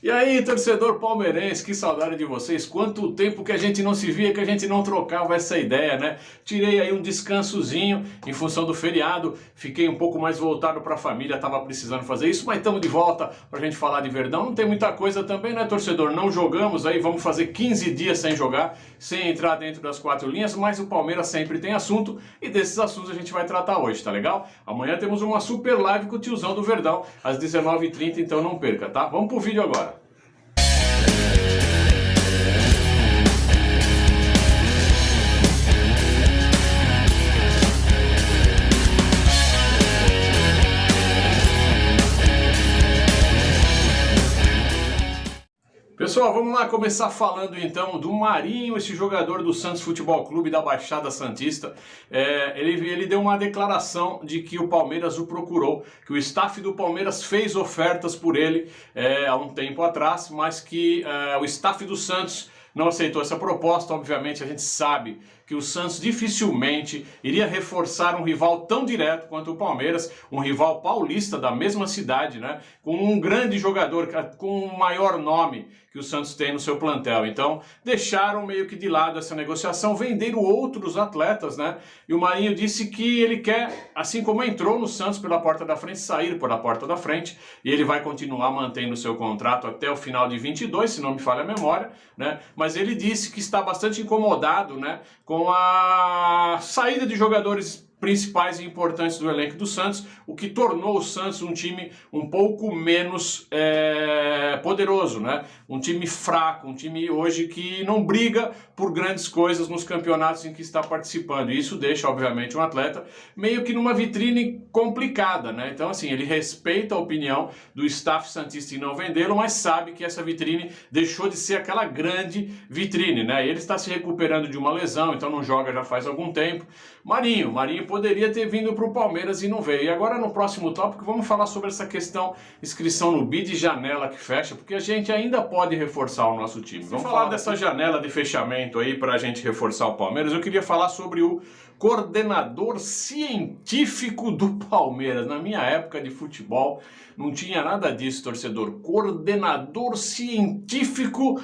E aí, torcedor palmeirense, que saudade de vocês. Quanto tempo que a gente não se via, que a gente não trocava essa ideia, né? Tirei aí um descansozinho em função do feriado, fiquei um pouco mais voltado para a família, tava precisando fazer isso, mas estamos de volta pra gente falar de Verdão. Não tem muita coisa também, né, torcedor? Não jogamos aí, vamos fazer 15 dias sem jogar, sem entrar dentro das quatro linhas, mas o Palmeiras sempre tem assunto e desses assuntos a gente vai tratar hoje, tá legal? Amanhã temos uma super live com o tiozão do Verdão, às 19h30, então não perca, tá? Vamos pro vídeo agora. Pessoal, vamos lá começar falando então do Marinho, esse jogador do Santos Futebol Clube da Baixada Santista. Ele deu uma declaração de que o Palmeiras o procurou, que o staff do Palmeiras fez ofertas por ele há um tempo atrás, mas que o staff do Santos não aceitou essa proposta. Obviamente a gente sabe que o Santos dificilmente iria reforçar um rival tão direto quanto o Palmeiras, um rival paulista da mesma cidade, né? Com um grande jogador, com o maior nome que o Santos tem no seu plantel. Então deixaram meio que de lado essa negociação, venderam outros atletas, né? E o Marinho disse que ele quer, assim como entrou no Santos pela porta da frente, sair pela porta da frente, e ele vai continuar mantendo o seu contrato até o final de 22, se não me falha a memória, né? Mas ele disse que está bastante incomodado, né, com a saída de jogadores principais e importantes do elenco do Santos, o que tornou o Santos um time um pouco menos poderoso, né? Um time fraco, um time hoje que não briga por grandes coisas nos campeonatos em que está participando. E isso deixa, obviamente, um atleta meio que numa vitrine complicada, né? Então, assim, ele respeita a opinião do staff santista em não vendê-lo, mas sabe que essa vitrine deixou de ser aquela grande vitrine, né? Ele está se recuperando de uma lesão, então não joga já faz algum tempo. Marinho poderia ter vindo para o Palmeiras e não veio. E agora no próximo tópico vamos falar sobre essa questão inscrição no BID e janela que fecha, porque a gente ainda pode reforçar o nosso time. Vamos falar dessa janela de fechamento aí para a gente reforçar o Palmeiras. Eu queria falar sobre o coordenador científico do Palmeiras. Na minha época de futebol não tinha nada disso, torcedor. Coordenador científico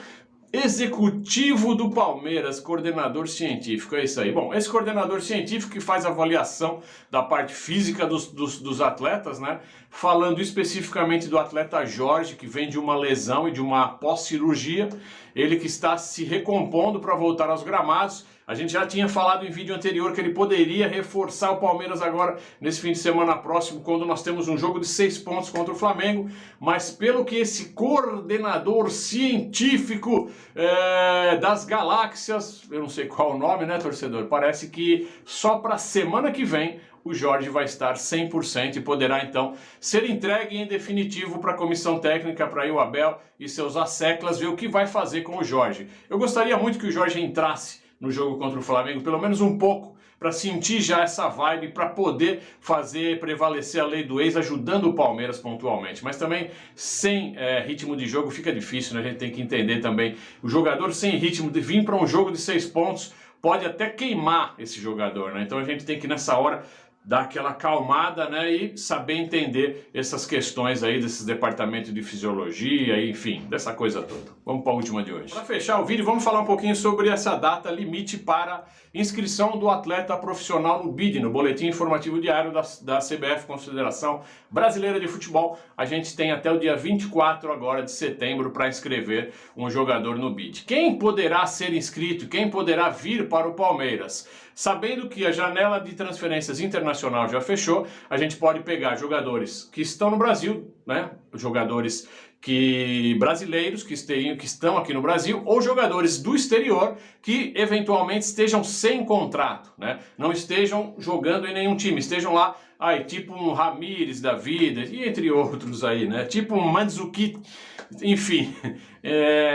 executivo do Palmeiras, coordenador científico, é isso aí. Bom, esse coordenador científico que faz avaliação da parte física dos atletas, né? Falando especificamente do atleta Jorge, que vem de uma lesão e de uma pós-cirurgia, ele que está se recompondo para voltar aos gramados. A gente já tinha falado em vídeo anterior que ele poderia reforçar o Palmeiras agora nesse fim de semana próximo, quando nós temos um jogo de 6 pontos contra o Flamengo, mas pelo que esse coordenador científico das galáxias, eu não sei qual o nome, né, torcedor, parece que só para semana que vem o Jorge vai estar 100% e poderá então ser entregue em definitivo para a comissão técnica, para o Abel e seus asseclas ver o que vai fazer com o Jorge. Eu gostaria muito que o Jorge entrasse no jogo contra o Flamengo, pelo menos um pouco, para sentir já essa vibe, para poder fazer prevalecer a lei do ex, ajudando o Palmeiras pontualmente. Mas também, sem ritmo de jogo, fica difícil, né? A gente tem que entender também. O jogador sem ritmo de vir para um jogo de 6 pontos pode até queimar esse jogador, né? Então a gente tem que, nessa hora, dar aquela acalmada, né, e saber entender essas questões aí desses departamentos de fisiologia, enfim, dessa coisa toda. Vamos para a última de hoje. Para fechar o vídeo, vamos falar um pouquinho sobre essa data limite para inscrição do atleta profissional no BID, no Boletim Informativo Diário da CBF, Confederação Brasileira de Futebol. A gente tem até o dia 24 agora de setembro para inscrever um jogador no BID. Quem poderá ser inscrito, quem poderá vir para o Palmeiras? Sabendo que a janela de transferências internacional já fechou, a gente pode pegar jogadores que estão no Brasil, né? Jogadores brasileiros que estão aqui no Brasil, ou jogadores do exterior que eventualmente estejam sem contrato, né? Não estejam jogando em nenhum time, estejam lá, tipo um Ramires da vida, e entre outros aí, né? Tipo um Mandzukic, enfim.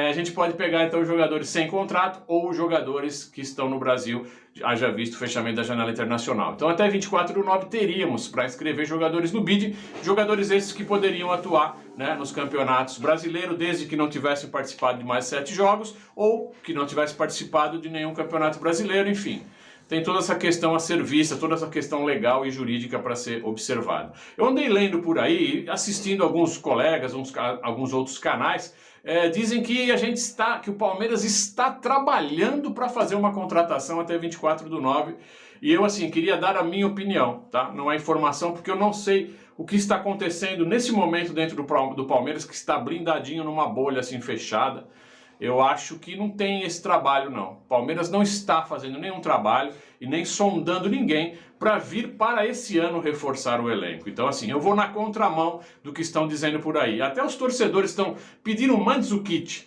A gente pode pegar então jogadores sem contrato ou jogadores que estão no Brasil, haja visto o fechamento da janela internacional. Então até 24/9 teríamos para inscrever jogadores no BID, jogadores esses que poderiam atuar, né, nos campeonatos brasileiros, desde que não tivessem participado de mais 7 jogos ou que não tivessem participado de nenhum campeonato brasileiro, enfim. tem toda essa questão a ser vista, toda essa questão legal e jurídica para ser observada. Eu andei lendo por aí, assistindo alguns colegas, alguns outros canais, dizem que que o Palmeiras está trabalhando para fazer uma contratação até 24/9, e eu assim queria dar a minha opinião, tá? Não é informação, porque eu não sei o que está acontecendo nesse momento dentro do Palmeiras, que está blindadinho numa bolha assim fechada. Eu acho que não tem esse trabalho, não. O Palmeiras não está fazendo nenhum trabalho e nem sondando ninguém para vir para esse ano reforçar o elenco. Então, assim, eu vou na contramão do que estão dizendo por aí. Até os torcedores estão pedindo Mandzukic,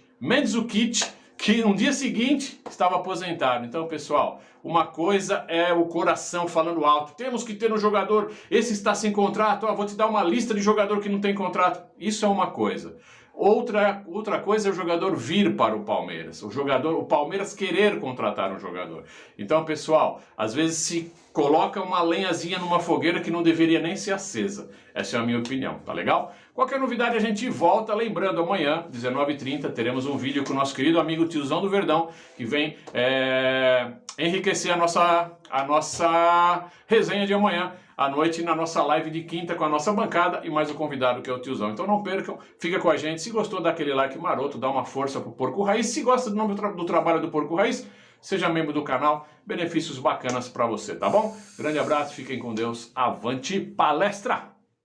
que no dia seguinte estava aposentado. Então, pessoal, uma coisa é o coração falando alto. Temos que ter um jogador, esse está sem contrato, vou te dar uma lista de jogador que não tem contrato. Isso é uma coisa. Outra coisa é o jogador vir para o Palmeiras, o Palmeiras querer contratar um jogador. Então, pessoal, às vezes se coloca uma lenhazinha numa fogueira que não deveria nem ser acesa. Essa é a minha opinião, tá legal? Qualquer novidade a gente volta, lembrando, amanhã, 19h30, teremos um vídeo com o nosso querido amigo Tiozão do Verdão, que vem enriquecer a nossa resenha de amanhã à noite na nossa live de quinta com a nossa bancada e mais o convidado que é o Tiozão. Então não percam, fica com a gente. Se gostou, dá aquele like maroto, dá uma força pro Porco Raiz. Se gosta do trabalho do Porco Raiz, seja membro do canal, benefícios bacanas para você, tá bom? Grande abraço, fiquem com Deus, avante palestra!